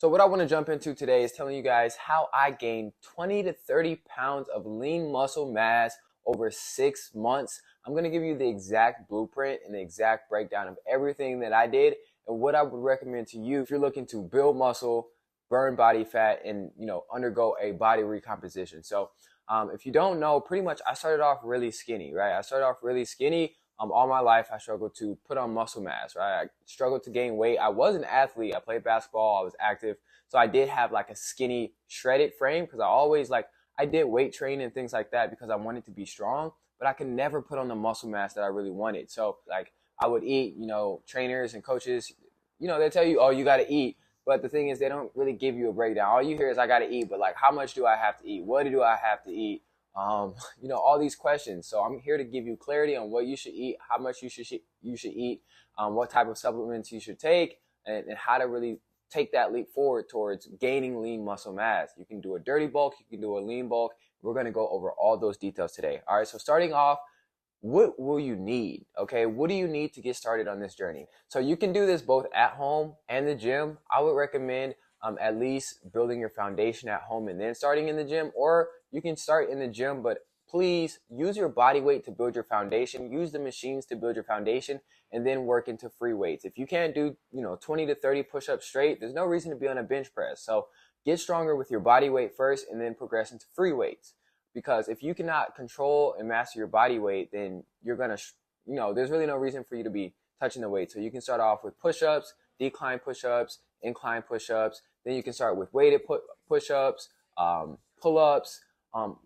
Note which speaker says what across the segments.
Speaker 1: So what I want to jump into today is telling you guys how I gained 20 to 30 pounds of lean muscle mass over 6 months. I'm going to give you the exact blueprint and the exact breakdown of everything that I did and what I would recommend to you if you're looking to build muscle, burn body fat, and undergo a body recomposition. So if you don't know, pretty much I started off really skinny, right? I started off really skinny. All my life, I struggled to put on muscle mass, right? I struggled to gain weight. I was an athlete. I played basketball. I was active. So I did have like a skinny, shredded frame because I did weight training and things like that because I wanted to be strong, but I could never put on the muscle mass that I really wanted. So like I would eat, trainers and coaches, they tell you, oh, you got to eat. But the thing is, they don't really give you a breakdown. All you hear is I got to eat, but like, how much do I have to eat? What do I have to eat? All these questions. So I'm here to give you clarity on what you should eat, how much you should eat, what type of supplements you should take, and how to really take that leap forward towards gaining lean muscle mass. You can do a dirty bulk, you can do a lean bulk. We're going to go over all those details today. All right, so starting off, what will you need? Okay, what do you need to get started on this journey? So you can do this both at home and the gym. I would recommend at least building your foundation at home and then starting in the gym, or you can start in the gym, but please use your body weight to build your foundation. Use the machines to build your foundation and then work into free weights. If you can't do, 20 to 30 push-ups straight, there's no reason to be on a bench press. So get stronger with your body weight first and then progress into free weights. Because if you cannot control and master your body weight, then you're going to, there's really no reason for you to be touching the weight. So you can start off with push-ups, decline push-ups, incline push-ups. Then you can start with weighted push-ups, pull-ups,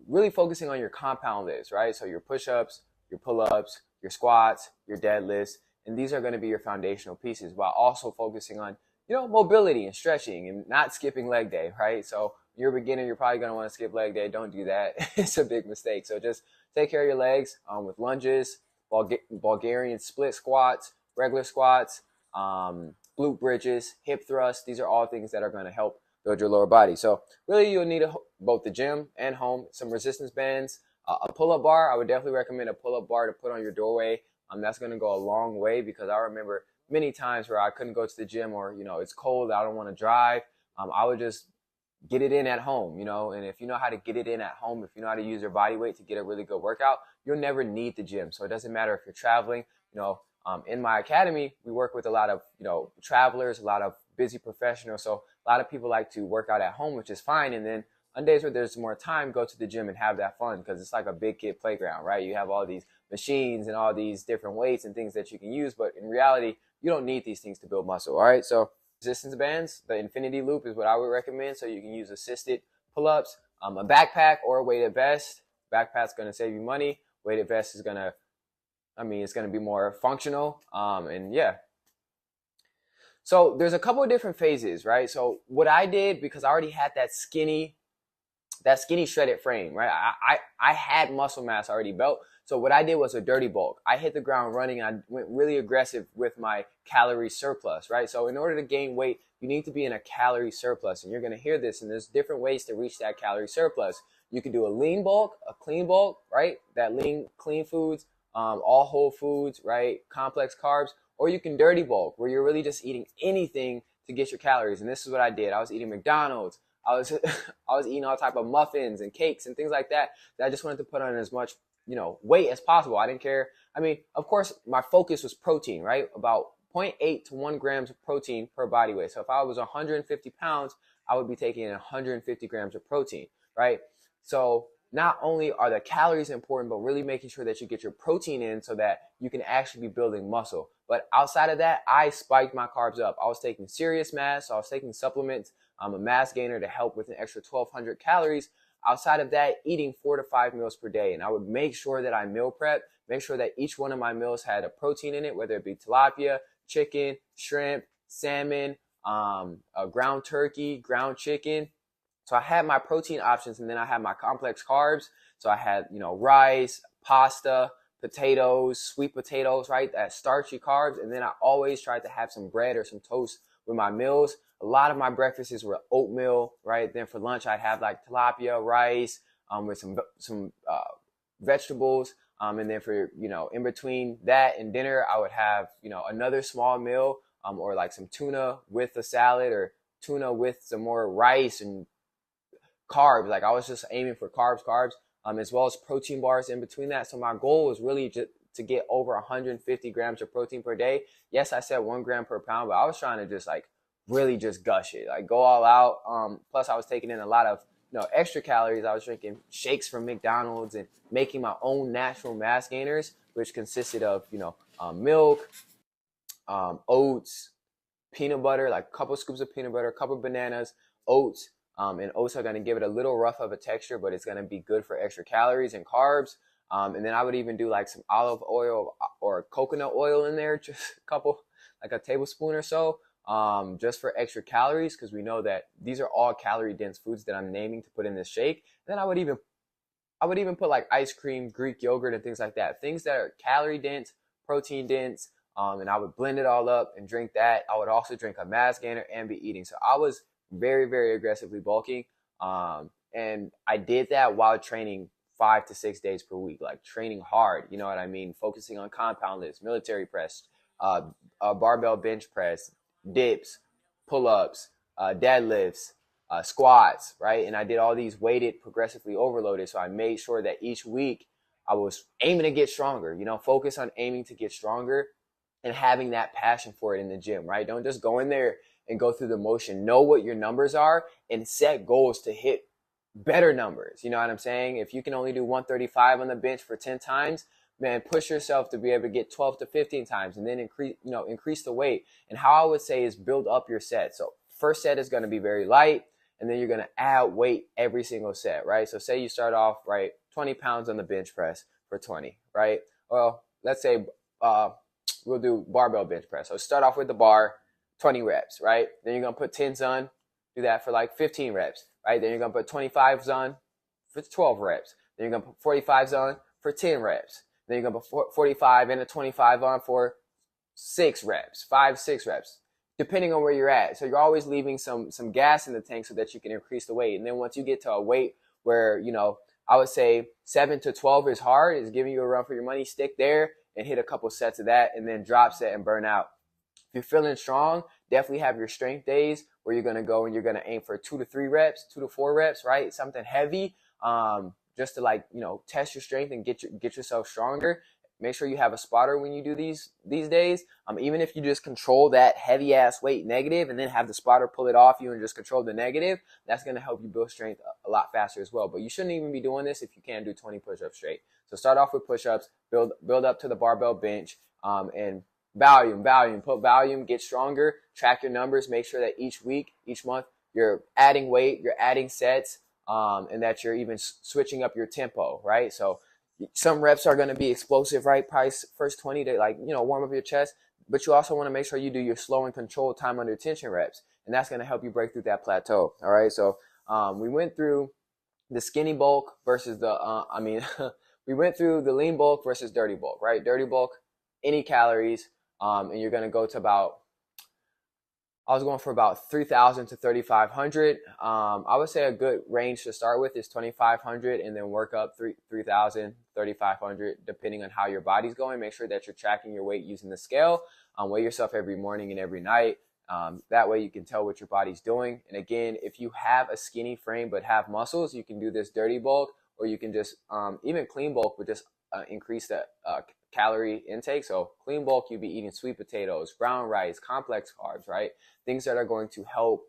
Speaker 1: really focusing on your compound lifts, right? So your push-ups, your pull-ups, your squats, your deadlifts, and these are going to be your foundational pieces while also focusing on, mobility and stretching and not skipping leg day, right? So you're a beginner, you're probably going to want to skip leg day. Don't do that. It's a big mistake. So just take care of your legs with lunges, Bulgarian split squats, regular squats, glute bridges, hip thrusts. These are all things that are going to help build your lower body. So really you'll need both the gym and home, some resistance bands, a pull-up bar. I would definitely recommend a pull-up bar to put on your doorway. That's going to go a long way because I remember many times where I couldn't go to the gym or, it's cold, I don't want to drive. I would just get it in at home, and if you know how to get it in at home, if you know how to use your body weight to get a really good workout, you'll never need the gym. So it doesn't matter if you're traveling, in my academy, we work with a lot of, travelers, a lot of busy professionals. So a lot of people like to work out at home, which is fine. And then on days where there's more time, go to the gym and have that fun because it's like a big kid playground, right? You have all these machines and all these different weights and things that you can use. But in reality, you don't need these things to build muscle, all right? So resistance bands, the infinity loop is what I would recommend. So you can use assisted pull-ups, a backpack or a weighted vest. Backpack's going to save you money. Weighted vest is going to, it's going to be more functional. And yeah. So there's a couple of different phases, right? So what I did, because I already had that skinny shredded frame, right? I had muscle mass already built. So what I did was a dirty bulk. I hit the ground running and I went really aggressive with my calorie surplus, right? So in order to gain weight, you need to be in a calorie surplus. And you're going to hear this, and there's different ways to reach that calorie surplus. You can do a lean bulk, a clean bulk, right? That lean, clean foods, all whole foods, right? Complex carbs. Or you can dirty bulk, where you're really just eating anything to get your calories. And this is what I did. I was eating McDonald's. I was eating all type of muffins and cakes and things like that I just wanted to put on as much, weight as possible. I didn't care. Of course, my focus was protein, right? About 0.8 to 1 grams of protein per body weight. So if I was 150 pounds, I would be taking 150 grams of protein, right? So not only are the calories important, but really making sure that you get your protein in so that you can actually be building muscle. But outside of that, I spiked my carbs up. I was taking serious mass. So I was taking supplements. I'm a mass gainer to help with an extra 1,200 calories. Outside of that, eating 4 to 5 meals per day. And I would make sure that I meal prep, make sure that each one of my meals had a protein in it, whether it be tilapia, chicken, shrimp, salmon, ground turkey, ground chicken. So I had my protein options, and then I had my complex carbs. So I had, rice, pasta, potatoes, sweet potatoes, right? That starchy carbs. And then I always tried to have some bread or some toast with my meals. A lot of my breakfasts were oatmeal, right? Then for lunch, I'd have like tilapia, rice, with some vegetables. And then for, in between that and dinner, I would have, another small meal, or like some tuna with a salad or tuna with some more rice and carbs. Like I was just aiming for carbs, as well as protein bars in between that. So my goal was really just to get over 150 grams of protein per day. Yes, I said 1 gram per pound, but I was trying to just like really just gush it, like go all out. Plus I was taking in a lot of extra calories. I was drinking shakes from McDonald's and making my own natural mass gainers, which consisted of milk, oats, peanut butter, like a couple scoops of peanut butter, a couple bananas, oats. And oats are going to give it a little rough of a texture, but it's going to be good for extra calories and carbs. And then I would even do like some olive oil or coconut oil in there, just a couple, like a tablespoon or so, just for extra calories, because we know that these are all calorie dense foods that I'm naming to put in this shake. And then I would even put like ice cream, Greek yogurt, and things like that, things that are calorie dense, protein dense. And I would blend it all up and drink that. I would also drink a mass gainer and be eating. So I was very, very aggressively bulking. And I did that while training 5 to 6 days per week, like training hard, you know what I mean? Focusing on compound lifts, military press, barbell bench press, dips, pull-ups, deadlifts, squats, right? And I did all these weighted, progressively overloaded. So I made sure that each week I was aiming to get stronger, focus on aiming to get stronger and having that passion for it in the gym, right? Don't just go in there and go through the motion. Know what your numbers are and set goals to hit better numbers. You know what I'm saying? If you can only do 135 on the bench for 10 times, man, push yourself to be able to get 12 to 15 times and then increase the weight. And how I would say is build up your set. So first set is going to be very light, and then you're going to add weight every single set, right? So say you start off, right, 20 pounds on the bench press for 20, right? Well, let's say we'll do barbell bench press. So start off with the bar, 20 reps, right? Then you're going to put 10s on, do that for like 15 reps, right? Then you're going to put 25s on for 12 reps. Then you're going to put 45s on for 10 reps. Then you're going to put 45 and a 25 on for 6 reps, 6 reps, depending on where you're at. So you're always leaving some gas in the tank so that you can increase the weight. And then once you get to a weight where, I would say 7 to 12 is hard, is giving you a run for your money, stick there and hit a couple sets of that and then drop set and burn out. If you're feeling strong, definitely have your strength days where you're going to go and you're going to aim for 2 to 3 reps, 2 to 4 reps, right? Something heavy, just to test your strength and get yourself stronger. Make sure you have a spotter when you do these days. Even if you just control that heavy ass weight negative and then have the spotter pull it off you and just control the negative, that's going to help you build strength a lot faster as well. But you shouldn't even be doing this if you can't do 20 push-ups straight. So start off with push-ups, build up to the barbell bench, and put volume, get stronger, track your numbers, make sure that each week, each month, you're adding weight, you're adding sets, and that you're even switching up your tempo, right? So some reps are going to be explosive, right? Probably first 20 to warm up your chest, but you also want to make sure you do your slow and controlled time under tension reps, and that's going to help you break through that plateau. All right. So, we went through the skinny bulk versus we went through the lean bulk versus dirty bulk, right? Dirty bulk, any calories, and you're going to go to I was going for about 3,000 to 3,500. I would say a good range to start with is 2,500 and then work up 3,000, 3,500, depending on how your body's going. Make sure that you're tracking your weight using the scale. Weigh yourself every morning and every night. That way you can tell what your body's doing. And again, if you have a skinny frame but have muscles, you can do this dirty bulk, or you can just, even clean bulk would just increase the calorie intake. So clean bulk, you'd be eating sweet potatoes, brown rice, complex carbs, right? Things that are going to help,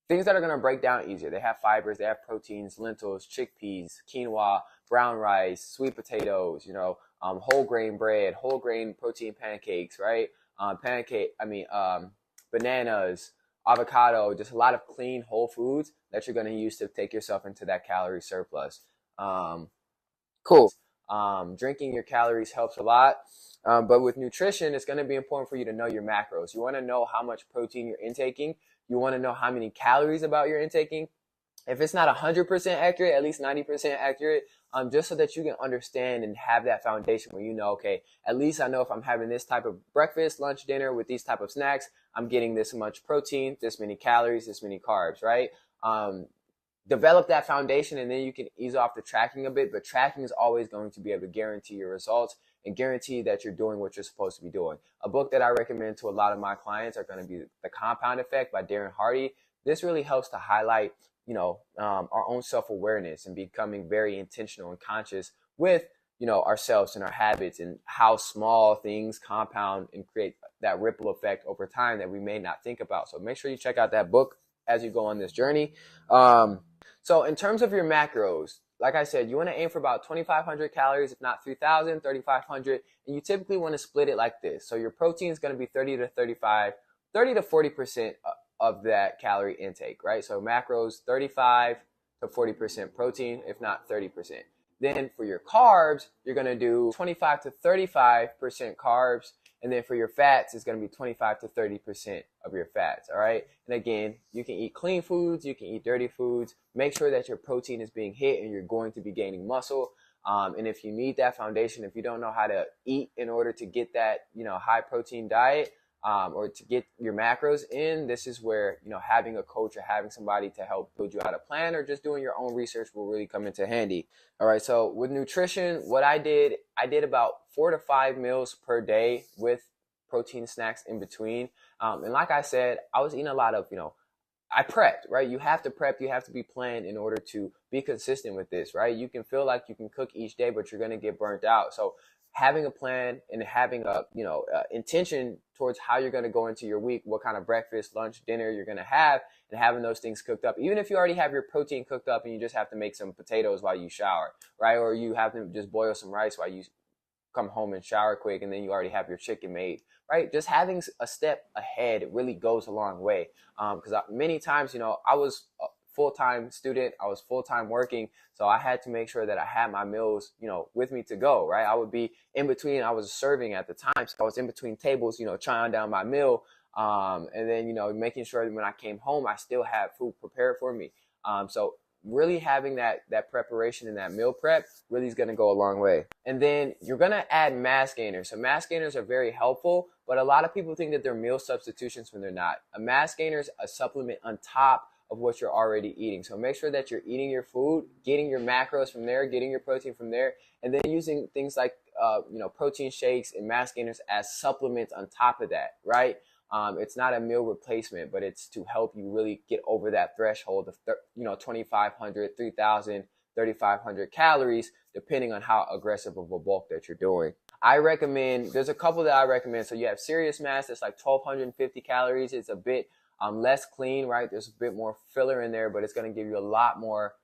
Speaker 1: things that are going to break down easier. They have fibers, they have proteins, lentils, chickpeas, quinoa, brown rice, sweet potatoes, whole grain bread, whole grain protein pancakes, right? Bananas, avocado, just a lot of clean whole foods that you're going to use to take yourself into that calorie surplus. Cool. Drinking your calories helps a lot. But with nutrition, it's going to be important for you to know your macros. You want to know how much protein you're intaking. You want to know how many calories about you're intaking. If it's not 100% accurate, at least 90% accurate, just so that you can understand and have that foundation where okay, at least I know if I'm having this type of breakfast, lunch, dinner with these type of snacks, I'm getting this much protein, this many calories, this many carbs, right? Develop that foundation, and then you can ease off the tracking a bit, but tracking is always going to be able to guarantee your results. and guarantee that you're doing what you're supposed to be doing. A book that I recommend to a lot of my clients are going to be The Compound Effect by Darren Hardy. This really helps to highlight, our own self-awareness and becoming very intentional and conscious with, ourselves and our habits, and how small things compound and create that ripple effect over time that we may not think about. So make sure you check out that book as you go on this journey. So in terms of your macros, like I said, you want to aim for about 2,500 calories, if not 3,000, 3,500. And you typically want to split it like this. So your protein is going to be 30 to 40% of that calorie intake, right? So macros, 35 to 40% protein, if not 30%. Then for your carbs, you're going to do 25 to 35% carbs. And then for your fats, it's going to be 25 to 30% of your fats, all right? And again, you can eat clean foods, you can eat dirty foods. Make sure that your protein is being hit and you're going to be gaining muscle. And if you need that foundation, if you don't know how to eat in order to get that, high protein diet, or to get your macros in, this is where, having a coach or having somebody to help build you out a plan, or just doing your own research will really come into handy. All right. So with nutrition, what I did about 4 to 5 meals per day with protein snacks in between. And like I said, I was eating a lot of, I prepped, right? You have to prep, you have to be planned in order to be consistent with this, right? You can feel like you can cook each day, but you're going to get burnt out. So having a plan and having a, intention towards how you're going to go into your week, what kind of breakfast, lunch, dinner you're going to have, and having those things cooked up. Even if you already have your protein cooked up and you just have to make some potatoes while you shower, right? Or you have to just boil some rice while you come home and shower quick, and then you already have your chicken made, right? Just having a step ahead really goes a long way. Because many times, I was a full-time student, I was full-time working, so I had to make sure that I had my meals, with me to go, right? I would be in between, I was serving at the time, so I was in between tables, trying down my meal, and then, making sure that when I came home, I still had food prepared for me. So really having that preparation and that meal prep really is going to go a long way. And then you're going to add mass gainers. So mass gainers are very helpful, but a lot of people think that they're meal substitutions when they're not. A mass gainer is a supplement on top of what you're already eating. So make sure that you're eating your food, getting your macros from there, getting your protein from there, and then using things like protein shakes and mass gainers as supplements on top of that, right? It's not a meal replacement, but it's to help you really get over that threshold of 2,500, 3,000, 3,500 calories, depending on how aggressive of a bulk that you're doing. I recommend, there's a couple that I recommend. So you have serious mass, that's like 1,250 calories. It's a bit less clean, right? There's a bit more filler in there, but it's going to give you a lot more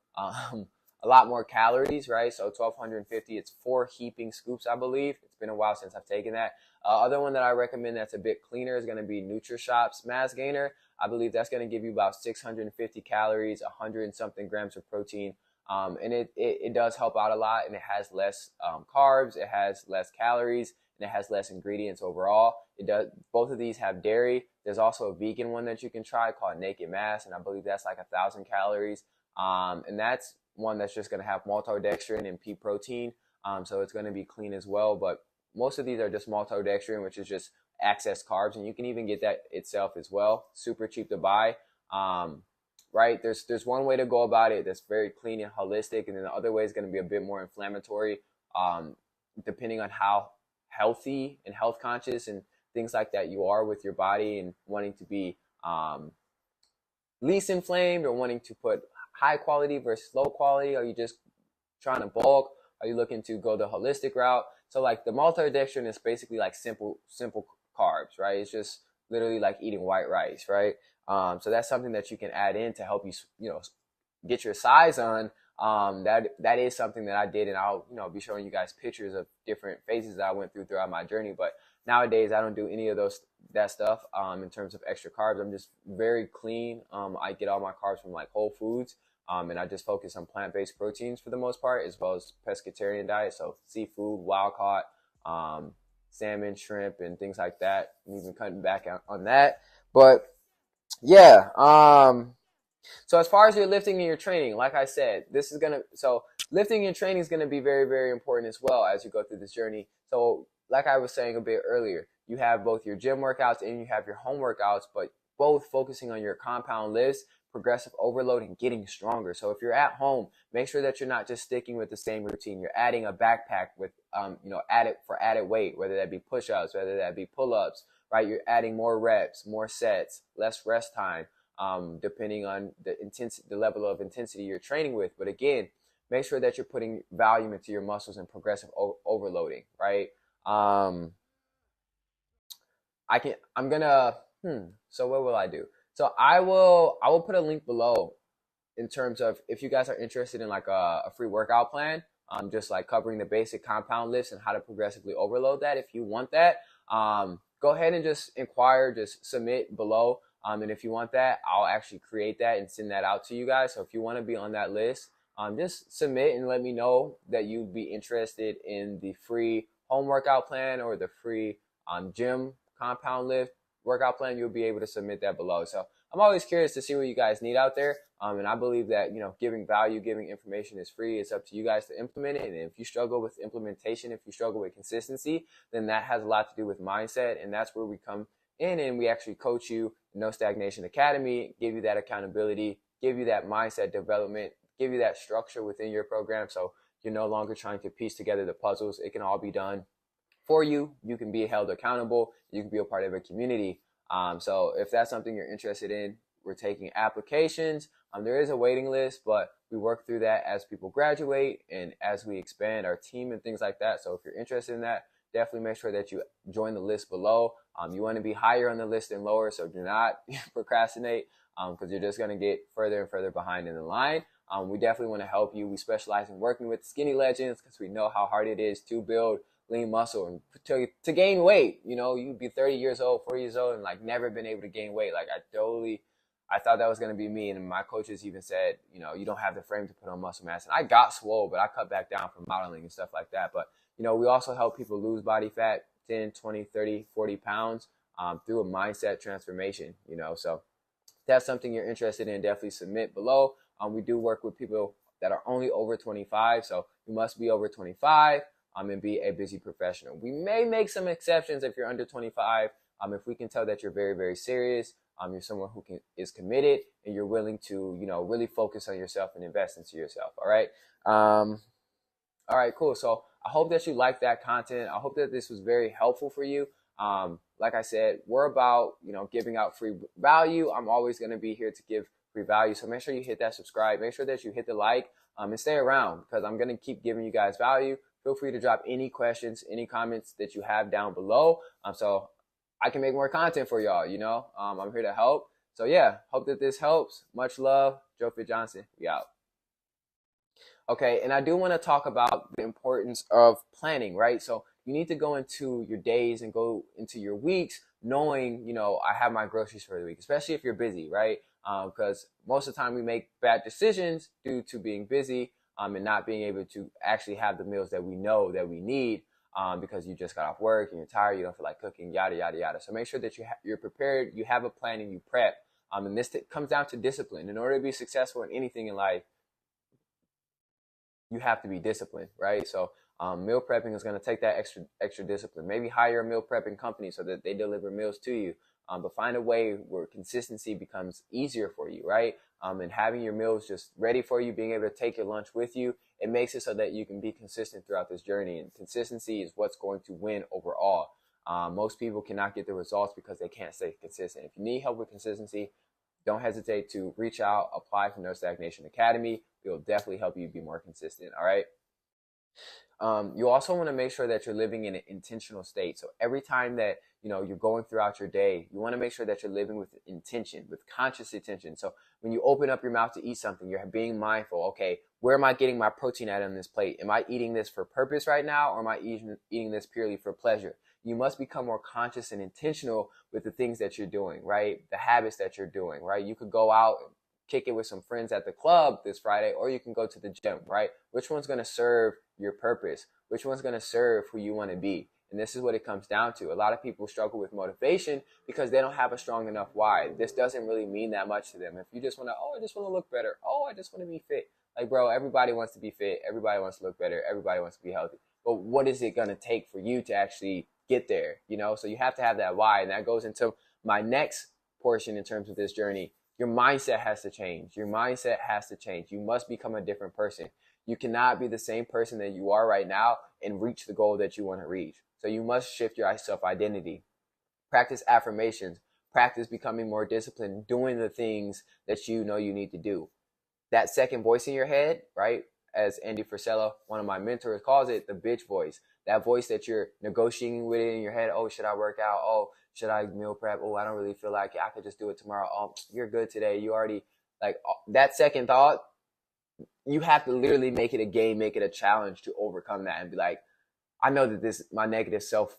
Speaker 1: calories, right? So 1,250, it's 4 heaping scoops, I believe. It's been a while since I've taken that. Other one that I recommend that's a bit cleaner is going to be NutriShop's Mass Gainer. I believe that's going to give you about 650 calories, 100 and something grams of protein. And it does help out a lot, and it has less carbs, it has less calories, and it has less ingredients overall. Both of these have dairy. There's also a vegan one that you can try called Naked Mass, and I believe that's like 1,000 calories. And that's one that's just going to have maltodextrin and pea protein. So it's going to be clean as well. But most of these are just maltodextrin, which is just excess carbs. And you can even get that itself as well. Super cheap to buy. Right? There's one way to go about it that's very clean and holistic. And then the other way is going to be a bit more inflammatory, depending on how healthy and health conscious and things like that you are with your body, and wanting to be least inflamed, or wanting to put high quality versus low quality. Are you just trying to bulk? Are you looking to go the holistic route? So like the maltodextrin is basically like simple carbs, right? It's just literally like eating white rice, right? So that's something that you can add in to help you, get your size on. That is something that I did, and I'll, be showing you guys pictures of different phases that I went through throughout my journey. But nowadays I don't do any of that stuff, in terms of extra carbs. I'm just very clean. I get all my carbs from like whole foods. And I just focus on plant-based proteins for the most part, as well as pescatarian diet. So seafood, wild caught, salmon, shrimp, and things like that. I'm even cutting back on that. But yeah. So as far as your lifting and your training, like I said, so lifting and training is going to be very, very important as well as you go through this journey. So like I was saying a bit earlier, you have both your gym workouts and you have your home workouts, but both focusing on your compound lifts, progressive overload, and getting stronger. So if you're at home, make sure that you're not just sticking with the same routine. You're adding a backpack with, added weight, whether that be push-ups, whether that be pull-ups, right? You're adding more reps, more sets, less rest time, depending on the level of intensity you're training with. But again, make sure that you're putting volume into your muscles and progressive overloading, right? So what will I do? So I will put a link below in terms of if you guys are interested in like a free workout plan, just like covering the basic compound lifts and how to progressively overload that. If you want that, go ahead and just inquire, just submit below. And if you want that, I'll actually create that and send that out to you guys. So if you want to be on that list, just submit and let me know that you'd be interested in the free home workout plan or the free gym compound lift workout plan. You'll be able to submit that below. So I'm always curious to see what you guys need out there. And I believe that, giving value, giving information is free. It's up to you guys to implement it. And if you struggle with implementation, if you struggle with consistency, then that has a lot to do with mindset. And that's where we come in and we actually coach you in No Stagnation Academy, give you that accountability, give you that mindset development, give you that structure within your program. So you're no longer trying to piece together the puzzles. It can all be done for you. You can be held accountable. You can be a part of a community. So if that's something you're interested in, we're taking applications. There is a waiting list, but we work through that as people graduate and as we expand our team and things like that. So if you're interested in that, definitely make sure that you join the list below. You want to be higher on the list than lower, so do not procrastinate because you're just going to get further and further behind in the line. We definitely want to help you. We specialize in working with skinny legends because we know how hard it is to build lean muscle and to gain weight. You'd be 30 years old, 40 years old, and like never been able to gain weight. Like I thought that was going to be me. And my coaches even said, you don't have the frame to put on muscle mass. And I got swole, but I cut back down from modeling and stuff like that. But, we also help people lose body fat, 10, 20, 30, 40 pounds through a mindset transformation, So if that's something you're interested in, definitely submit below. We do work with people that are only over 25. So you must be over 25 and be a busy professional. We may make some exceptions if you're under 25. If we can tell that you're very, very serious, you're someone who is committed and you're willing to, really focus on yourself and invest into yourself. All right. All right, cool. So I hope that you like that content. I hope that this was very helpful for you. Like I said, we're about, giving out free value. I'm always going to be here to give free value. So make sure you hit that subscribe. Make sure that you hit the like and stay around because I'm going to keep giving you guys value. Feel free to drop any questions, any comments that you have down below. So I can make more content for y'all, I'm here to help. So yeah, hope that this helps. Much love. Joe Fit Johnson. We out. Okay, and I do want to talk about the importance of planning, right? So you need to go into your days and go into your weeks knowing, I have my groceries for the week, especially if you're busy, right? Because most of the time we make bad decisions due to being busy and not being able to actually have the meals that we know that we need because you just got off work and you're tired, you don't feel like cooking, yada, yada, yada. So make sure that you're prepared, you have a plan and you prep. And this comes down to discipline. In order to be successful in anything in life, you have to be disciplined, right? So meal prepping is going to take that extra discipline. Maybe hire a meal prepping company so that they deliver meals to you. But find a way where consistency becomes easier for you, right? And having your meals just ready for you, being able to take your lunch with you, it makes it so that you can be consistent throughout this journey. And consistency is what's going to win overall. Most people cannot get the results because they can't stay consistent. If you need help with consistency, don't hesitate to reach out, apply for No Stagnation Academy. It will definitely help you be more consistent, all right? You also want to make sure that you're living in an intentional state. So every time that, you're going throughout your day, you want to make sure that you're living with intention, with conscious intention. So when you open up your mouth to eat something, you're being mindful. Okay, where am I getting my protein at on this plate? Am I eating this for purpose right now, or am I eating this purely for pleasure? You must become more conscious and intentional with the things that you're doing, right? The habits that you're doing, right? You could go out and kick it with some friends at the club this Friday, or you can go to the gym, right? Which one's going to serve your purpose? Which one's going to serve who you want to be? And this is what it comes down to. A lot of people struggle with motivation because they don't have a strong enough why. This doesn't really mean that much to them. If you just want to, I just want to look better. I just want to be fit. Like, bro, everybody wants to be fit. Everybody wants to look better. Everybody wants to be healthy. But what is it going to take for you to actually get there? So you have to have that why. And that goes into my next portion in terms of this journey. Your mindset has to change. Your mindset has to change. You must become a different person. You cannot be the same person that you are right now and reach the goal that you want to reach. So you must shift your self-identity. Practice affirmations. Practice becoming more disciplined, doing the things that you know you need to do. That second voice in your head, right? As Andy Frisella, one of my mentors, calls it, the bitch voice. That voice that you're negotiating with in your head. Oh, should I work out? Oh, should I meal prep? Oh, I don't really feel like it. I could just do it tomorrow. Oh, you're good today. You already, like, that second thought, you have to literally make it a game, make it a challenge to overcome that and be like, I know that this, my negative self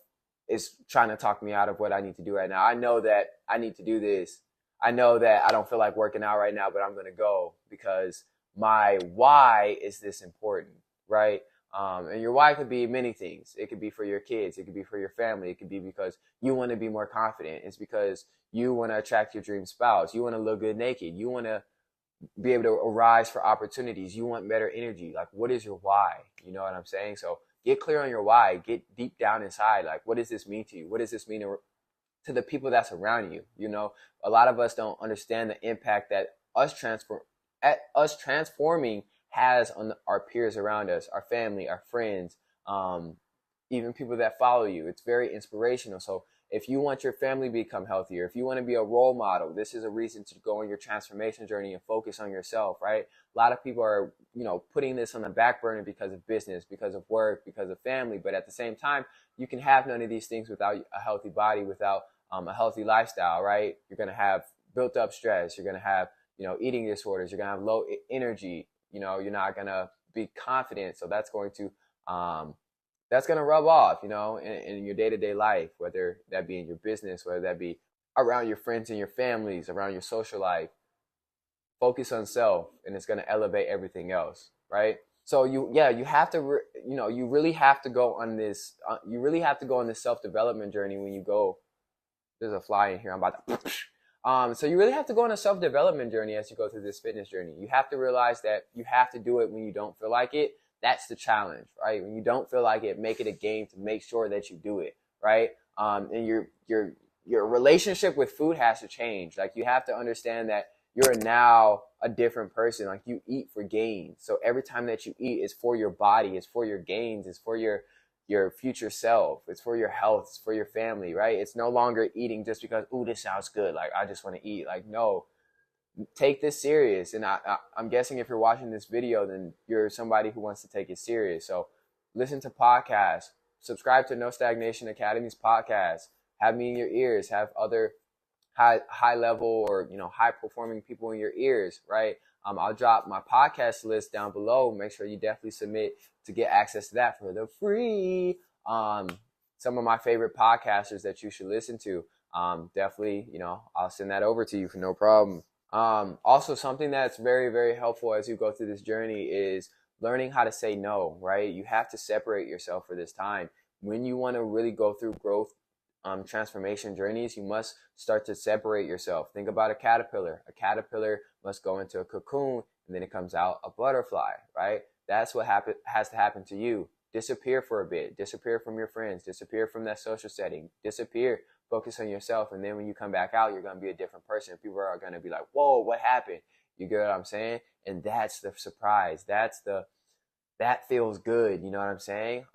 Speaker 1: is trying to talk me out of what I need to do right now. I know that I need to do this. I know that I don't feel like working out right now, but I'm going to go because my why is this important, right? And your why could be many things. It could be for your kids. It could be for your family. It could be because you want to be more confident. It's because you want to attract your dream spouse. You want to look good naked. You want to be able to arise for opportunities. You want better energy. Like, what is your why? You know what I'm saying? So get clear on your why. Get deep down inside. Like, what does this mean to you? What does this mean to the people that's around you? You know, a lot of us don't understand the impact that us transforming has on our peers around us, our family, our friends, even people that follow you. It's very inspirational. So if you want your family to become healthier, if you want to be a role model, this is a reason to go on your transformation journey and focus on yourself, right? A lot of people are, you know, putting this on the back burner because of business, because of work, because of family. But at the same time, you can have none of these things without a healthy body, without a healthy lifestyle, right? You're going to have built up stress. You're going to have, you know, eating disorders. You're going to have low energy. You know, you're not going to be confident. So that's going to rub off, you know, in your day-to-day life, whether that be in your business, whether that be around your friends and your families, around your social life. Focus on self, and it's going to elevate everything else, right? So you have to, you really have to go on this, self-development journey when you go. There's a fly in here. I'm about to. So you really have to go on a self-development journey as you go through this fitness journey. You have to realize that you have to do it when you don't feel like it. That's the challenge, right? When you don't feel like it, make it a game to make sure that you do it, right? And your relationship with food has to change. Like, you have to understand that you're now a different person. Like, you eat for gains. So every time that you eat is for your body, it's for your gains, it's for your future self, it's for your health, it's for your family, right? It's no longer eating just because, ooh, this sounds good, like I just want to eat. Like, no, take this serious. And I'm guessing if you're watching this video, then you're somebody who wants to take it serious. So listen to podcasts, subscribe to No Stagnation Academy's podcast, have me in your ears, have other high level or, you know, high performing people in your ears, right? I'll drop my podcast list down below. Make sure you definitely submit to get access to that for the free. Some of my favorite podcasters that you should listen to. Definitely, you know, I'll send that over to you for no problem. Also, something that's very, very helpful as you go through this journey is learning how to say no, right? You have to separate yourself for this time. When you want to really go through growth, transformation journeys, you must start to separate yourself. Think about a caterpillar. A caterpillar must go into a cocoon, and then it comes out a butterfly, right? That's what has to happen to you. Disappear for a bit. Disappear from your friends. Disappear from that social setting. Disappear. Focus on yourself, and then when you come back out, you're going to be a different person. People are going to be like, whoa, what happened? You get what I'm saying? And that's the surprise. That feels good. You know what I'm saying?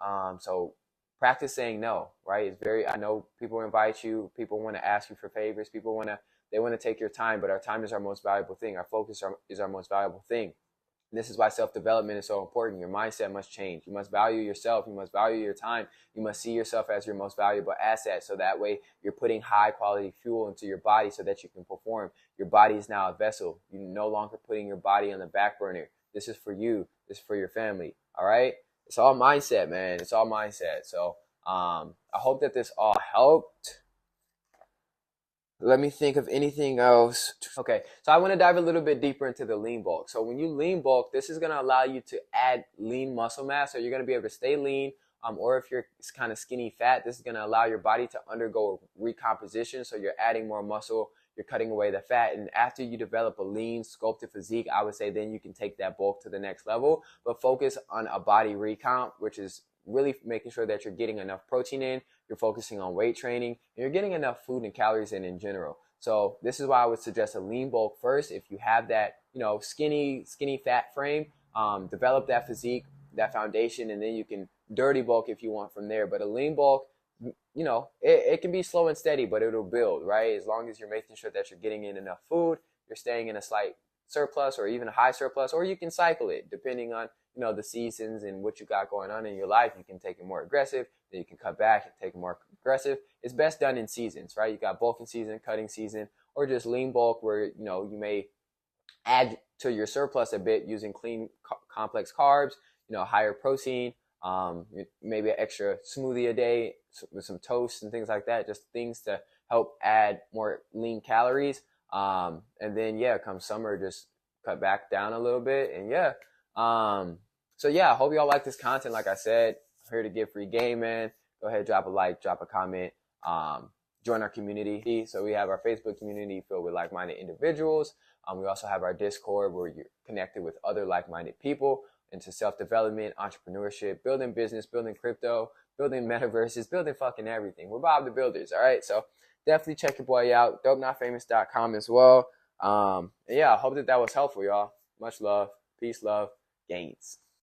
Speaker 1: So practice saying no, right? I know people invite you, people want to ask you for favors, they want to take your time, but our time is our most valuable thing. Our focus is our most valuable thing. And this is why self-development is so important. Your mindset must change. You must value yourself. You must value your time. You must see yourself as your most valuable asset. So that way you're putting high quality fuel into your body so that you can perform. Your body is now a vessel. You're no longer putting your body on the back burner. This is for you. This is for your family. All right. It's all mindset, man. It's all mindset. So I hope that this all helped. Let me think of anything else. Okay, so I want to dive a little bit deeper into the lean bulk. So when you lean bulk, this is going to allow you to add lean muscle mass. So you're going to be able to stay lean. Or if you're kind of skinny fat, this is going to allow your body to undergo recomposition. So you're adding more muscle. You're cutting away the fat. And after you develop a lean, sculpted physique, I would say then you can take that bulk to the next level. But focus on a body recomp, which is really making sure that you're getting enough protein in. You're focusing on weight training, and you're getting enough food and calories in general. So this is why I would suggest a lean bulk first. If you have that, skinny fat frame, develop that physique, that foundation, and then you can dirty bulk if you want from there. But a lean bulk, it can be slow and steady, but it'll build, right? As long as you're making sure that you're getting in enough food, you're staying in a slight surplus or even a high surplus, or you can cycle it depending on, the seasons and what you got going on in your life. You can take it more aggressive, then you can cut back and take it more aggressive. It's best done in seasons, right? You got bulking season, cutting season, or just lean bulk where, you may add to your surplus a bit using clean, complex carbs, higher protein, maybe an extra smoothie a day with some toast and things like that, just things to help add more lean calories. And then, come summer, just cut back down a little bit. And so I hope y'all like this content. Like I said, I'm here to give free game, man. Go ahead, drop a like, drop a comment, join our community. So we have our Facebook community filled with like-minded individuals. We also have our Discord where you're connected with other like-minded people into self-development, entrepreneurship, building business, building crypto, building metaverses, building fucking everything. We're Bob the Builders, all right? So definitely check your boy out, dopenotfamous.com as well. I hope that was helpful, y'all. Much love, peace, love, gains.